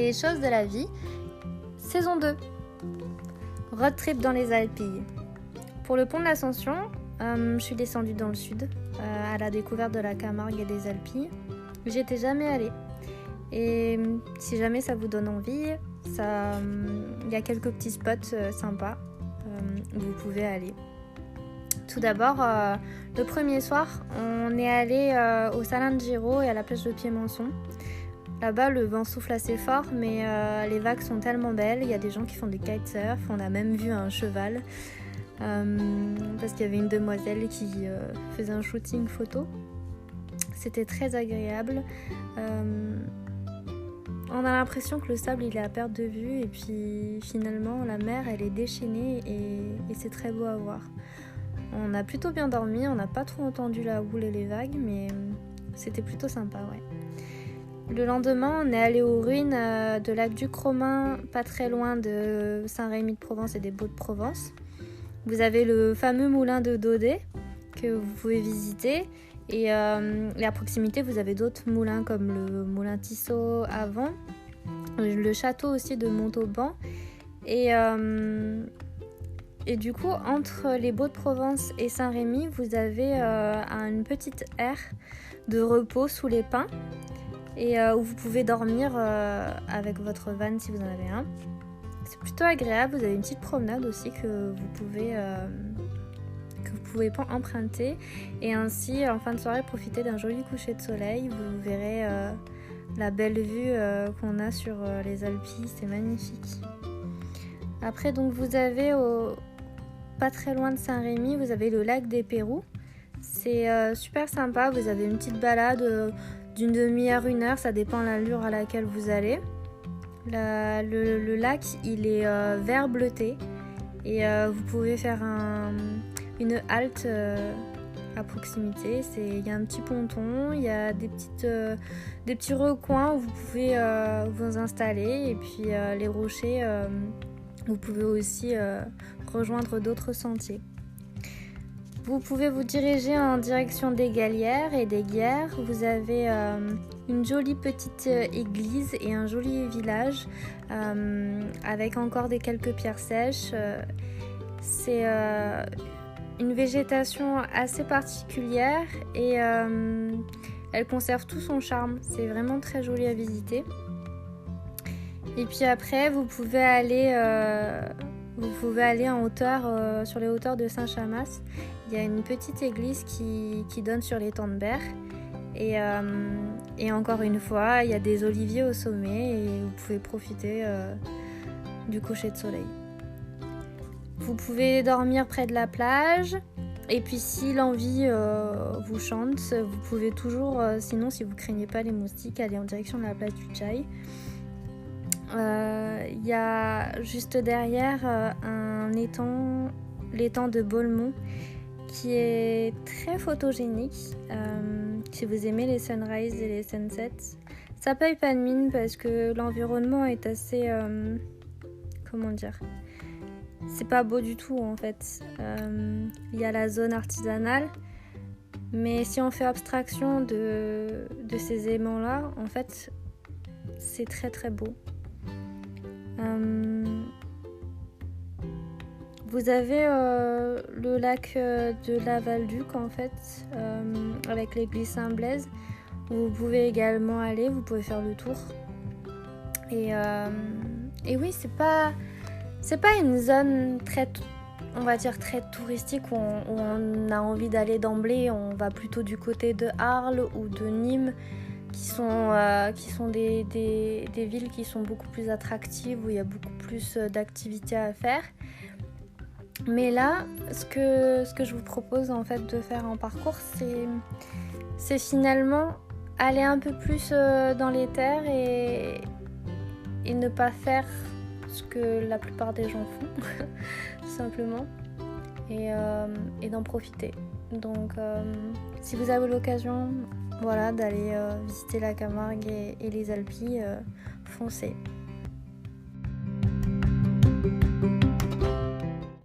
Les choses de la vie, saison 2. Road trip dans les Alpilles. Pour le pont de l'Ascension, je suis descendue dans le sud, à la découverte de la Camargue et des Alpilles. J'y étais jamais allée. Et si jamais ça vous donne envie, il y a quelques petits spots sympas où vous pouvez aller. Tout d'abord, le premier soir, on est allé au Salin de Giraud et à la plage de Piémonçon. Là-bas, le vent souffle assez fort, mais les vagues sont tellement belles. Il y a des gens qui font des kitesurf. On a même vu un cheval parce qu'il y avait une demoiselle qui faisait un shooting photo. C'était très agréable. On a l'impression que le sable il est à perte de vue et puis finalement la mer elle est déchaînée et c'est très beau à voir. On a plutôt bien dormi, on n'a pas trop entendu la houle et les vagues, mais c'était plutôt sympa, ouais. Le lendemain, on est allé aux ruines de Lac-du-Cromin, pas très loin de Saint-Rémy-de-Provence et des Baux-de-Provence. Vous avez le fameux moulin de Daudet que vous pouvez visiter. Et à proximité, vous avez d'autres moulins comme le moulin Tissot avant, le château aussi de Montauban. Et du coup, entre les Baux-de-Provence et Saint-Rémy, vous avez une petite aire de repos sous les pins et où vous pouvez dormir avec votre van si vous en avez un. C'est plutôt agréable, vous avez une petite promenade aussi que vous pouvez emprunter et ainsi en fin de soirée profiter d'un joli coucher de soleil. Vous verrez la belle vue qu'on a sur les Alpilles, c'est magnifique. Après donc vous avez pas très loin de Saint-Rémy, vous avez le lac des Pérous. C'est super sympa, vous avez une petite balade d'une demi-heure, 1 heure, ça dépend de l'allure à laquelle vous allez. Le lac il est vert bleuté et vous pouvez faire une halte à proximité. Il y a un petit ponton, il y a des petits recoins où vous pouvez vous installer et puis les rochers, vous pouvez aussi rejoindre d'autres sentiers. Vous pouvez vous diriger en direction des Galières et des Guiers. Vous avez une jolie petite église et un joli village avec encore quelques pierres sèches. C'est une végétation assez particulière et elle conserve tout son charme. C'est vraiment très joli à visiter. Et puis après, vous pouvez aller en hauteur, sur les hauteurs de Saint-Chamas. Il y a une petite église qui donne sur l'étang de Berre. Et encore une fois, il y a des oliviers au sommet et vous pouvez profiter du coucher de soleil. Vous pouvez dormir près de la plage et puis si l'envie vous chante, vous pouvez toujours, sinon si vous craignez pas les moustiques, aller en direction de la plage du Tchaï. Il y a juste derrière l'étang de Beaulemont qui est très photogénique. Si vous aimez les sunrises et les sunsets, ça paye pas de mine parce que l'environnement est assez... c'est pas beau du tout en fait. Il y a la zone artisanale, mais si on fait abstraction de ces éléments-là, en fait, c'est très très beau. Vous avez le lac de la Val-Duc en fait, avec l'église Saint-Blaise, où vous pouvez également aller, vous pouvez faire le tour. Et oui, c'est pas une zone très touristique où on a envie d'aller d'emblée. On va plutôt du côté de Arles ou de Nîmes, qui sont des villes qui sont beaucoup plus attractives, où il y a beaucoup plus d'activités à faire. Mais là, ce que je vous propose en fait de faire en parcours, c'est finalement aller un peu plus dans les terres et ne pas faire ce que la plupart des gens font, tout simplement, et d'en profiter. Donc, si vous avez l'occasion, d'aller visiter la Camargue et les Alpilles, foncez.